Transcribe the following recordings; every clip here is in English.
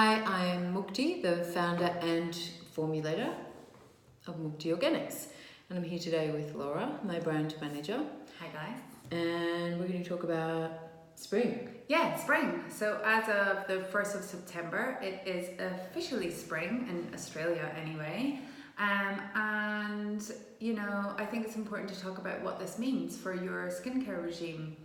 Hi, I'm Mukti, the founder and formulator of Mukti Organics. And I'm here today with Laura, my brand manager. Hi guys. And we're going to talk about spring. Yeah, spring. So as of the 1st of September, it is officially spring in Australia anyway. And, you know, I think it's important to talk about what this means for your skincare regime.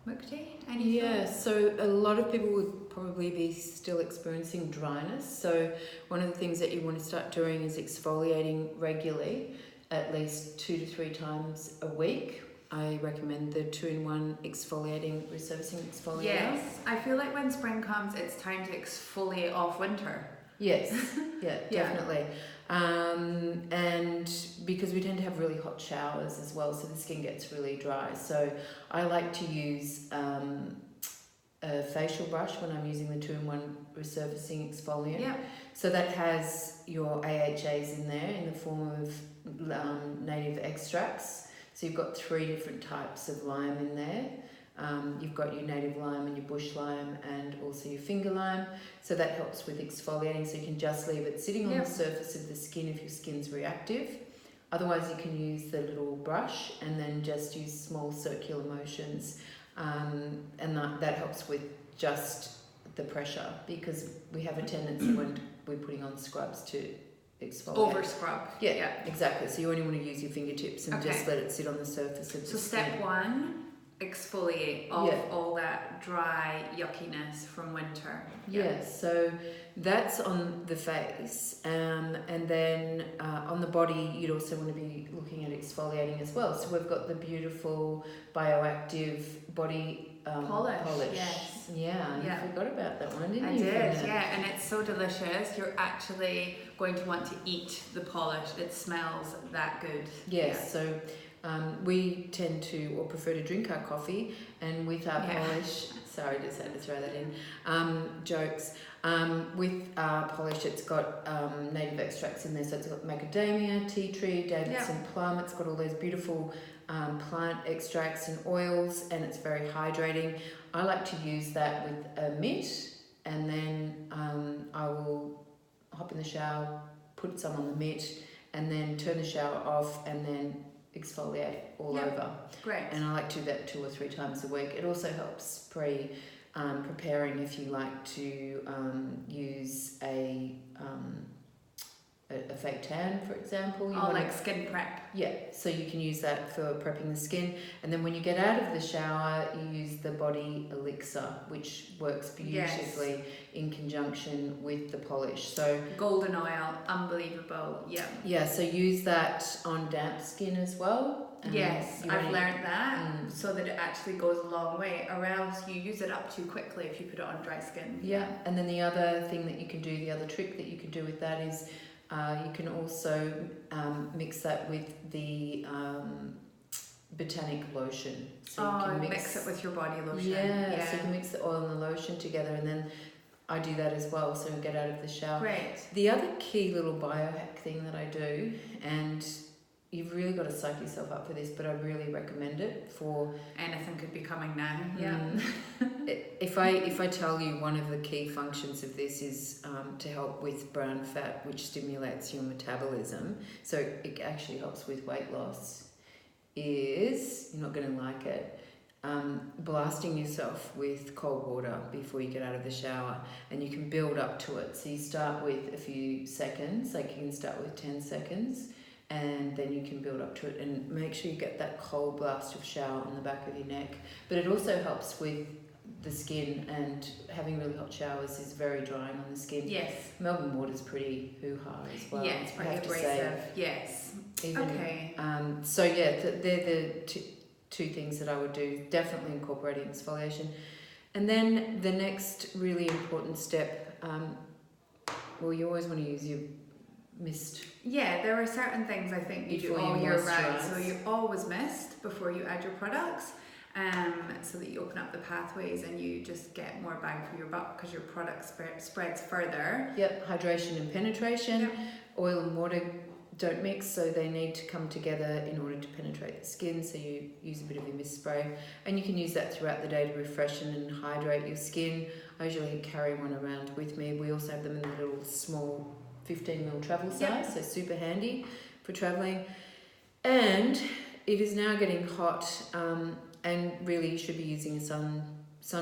Mukti, any thoughts? So a lot of people would probably be still experiencing dryness. So one of the things that you want to start doing is exfoliating regularly, at least 2 to 3 times a week. I recommend the 2-in-1 exfoliating, resurfacing exfoliator. Yes, I feel like when spring comes, it's time to exfoliate off winter. Yes, yeah, definitely. And because we tend to have really hot showers as well, so the skin gets really dry. So I like to use a facial brush when I'm using the 2-in-1 resurfacing exfoliant. Yeah. So that has your AHAs in there in the form of native extracts. So you've got 3 different types of lime in there. You've got your native lime and your bush lime and also your finger lime. So that helps with exfoliating, so you can just leave it sitting on the surface of the skin if your skin's reactive. Otherwise you can use the little brush and then just use small circular motions, and that helps with just the pressure, because we have a tendency when we're putting on scrubs to exfoliate. Over scrub. Yeah, exactly. So you only want to use your fingertips and just let it sit on the surface of the skin. So step 1, exfoliate off all that dry yuckiness from winter. So that's on the face, and then on the body you'd also want to be looking at exfoliating as well. So we've got the beautiful Bioactive Body Polish. Yes. Yeah, you forgot about that one, didn't I you? did, and it's so delicious. You're actually going to want to eat the polish. It smells that good. Yes, so we tend to, or prefer to, drink our coffee, and with our polish, sorry, just had to throw that in, jokes, with our polish it's got native extracts in there, so it's got macadamia, tea tree, Davidson plum, it's got all those beautiful plant extracts and oils, and it's very hydrating. I like to use that with a mitt, and then I will hop in the shower, put some on the mitt, and then turn the shower off, and then exfoliate all over. Great. And I like to do that 2 or 3 times a week. It also helps preparing if you like to use a fake tan, for example. Like skin prep. Yeah, so you can use that for prepping the skin. And then when you get out of the shower, you use the Body Elixir, which works beautifully in conjunction with the polish. So golden oil, unbelievable. Yeah, so use that on damp skin as well. Yes, I've learned that, so that it actually goes a long way, or else you use it up too quickly if you put it on dry skin. Yeah, and then the other thing that you can do, the other trick that you can do with that is you can also mix that with the botanic lotion. So you can mix it with your body lotion. Yeah, so you can mix the oil and the lotion together, and then I do that as well, so I get out of the shower. Great. The other key little biohack thing that I do, and you've really got to psych yourself up for this, but I really recommend it for... Anything could be coming now. If I tell you one of the key functions of this is to help with brown fat, which stimulates your metabolism, so it actually helps with weight loss, is, you're not going to like it, blasting yourself with cold water before you get out of the shower, and you can build up to it. So you start with a few seconds, like you can start with 10 seconds, and then you can build up to it, and make sure you get that cold blast of shower on the back of your neck. But it also helps with the skin, and having really hot showers is very drying on the skin. Yes. Melbourne water's pretty hoo-ha as well. Yeah, it's pretty abrasive. Yes. Okay. So they're the two things that I would do. Definitely incorporating exfoliation. And then the next really important step, you always want to use your mist. Yeah, there are certain things I think you do all year round. So you always mist before you add your products, so that you open up the pathways and you just get more bang for your buck, because your product spreads further. Yep, hydration and penetration. Oil and water don't mix, so they need to come together in order to penetrate the skin, so you use a bit of a mist spray, and you can use that throughout the day to refresh and hydrate your skin. I usually carry one around with me. We also have them in the little small 15ml travel size, so super handy for travelling. And it is now getting hot, and really you should be using a sun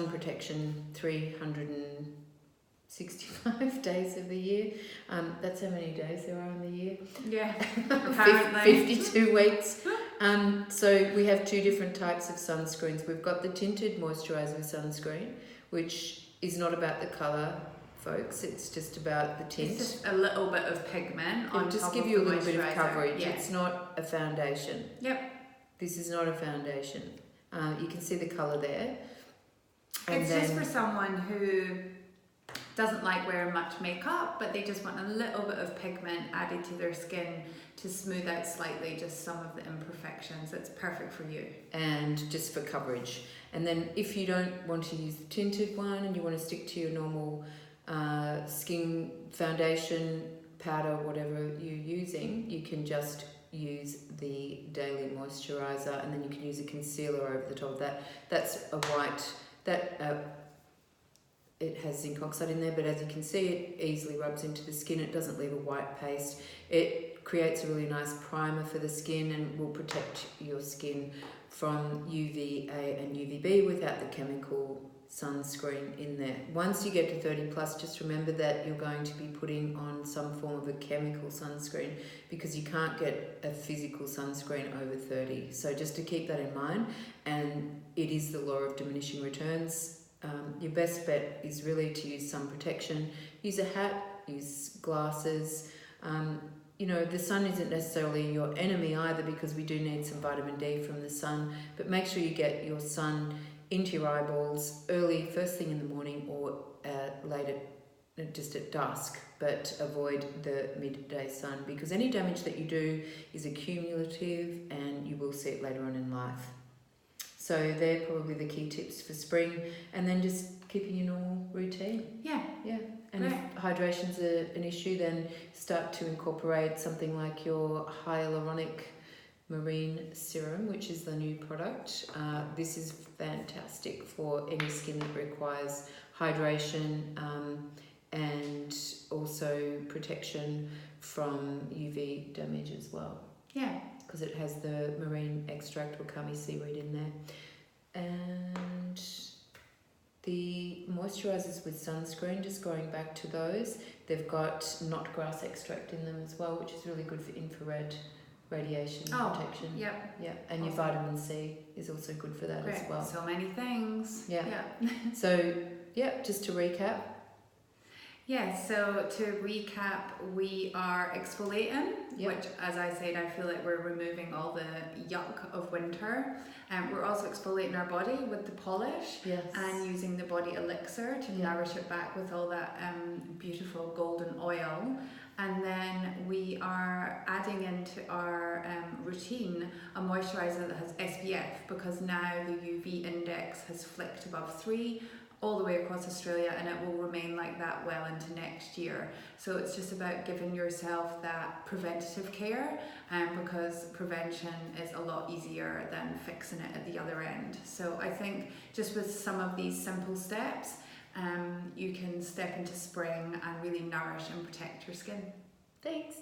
protection 365 days of the year. That's how many days there are in the year. Yeah, apparently. 52 weeks. So we have two different types of sunscreens. We've got the Tinted Moisturizer sunscreen, which is not about the colour, folks. It's just about the tint. It's just a little bit of pigment on just top give of you a the little bit of moisturiser. coverage. Yeah. It's not a foundation. Yep. This is not a foundation. You can see the colour there. And it's just for someone who doesn't like wearing much makeup, but they just want a little bit of pigment added to their skin to smooth out slightly just some of the imperfections. It's perfect for you. And just for coverage. And then if you don't want to use the tinted one and you want to stick to your normal skin foundation, powder, whatever you're using, you can just use the daily moisturizer, and then you can use a concealer over the top of that. That's a white, it has zinc oxide in there, but as you can see, it easily rubs into the skin. It doesn't leave a white paste. It creates a really nice primer for the skin and will protect your skin from UVA and UVB without the chemical sunscreen in there. Once you get to 30 plus, just remember that you're going to be putting on some form of a chemical sunscreen, because you can't get a physical sunscreen over 30. So just to keep that in mind, and it is the law of diminishing returns. Your best bet is really to use sun protection. Use a hat, use glasses. The sun isn't necessarily your enemy either, because we do need some vitamin D from the sun, but make sure you get your sun into your eyeballs early, first thing in the morning, or late just at dusk, but avoid the midday sun, because any damage that you do is accumulative and you will see it later on in life. So they're probably the key tips for spring, and then just keeping your normal routine. Yeah. And if hydration's an issue, then start to incorporate something like your Hyaluronic Marine Serum, which is the new product. This is fantastic for any skin that requires hydration and also protection from UV damage as well. Yeah. Because it has the marine extract or kami seaweed in there. And the moisturisers with sunscreen, just going back to those, they've got knotgrass extract in them as well, which is really good for infrared radiation protection. Yep. Yeah, and your vitamin C is also good for that as well. So many things. Yeah. So, just to recap. Yeah, so to recap, we are exfoliating, which, as I said, I feel like we're removing all the yuck of winter. We're also exfoliating our body with the polish and using the body elixir to nourish it back with all that beautiful golden oil. And then we are adding into our routine a moisturiser that has SPF, because now the UV index has flicked above 3 all the way across Australia, and it will remain like that well into next year. So it's just about giving yourself that preventative care, because prevention is a lot easier than fixing it at the other end. So I think just with some of these simple steps, you can step into spring and really nourish and protect your skin. Thanks.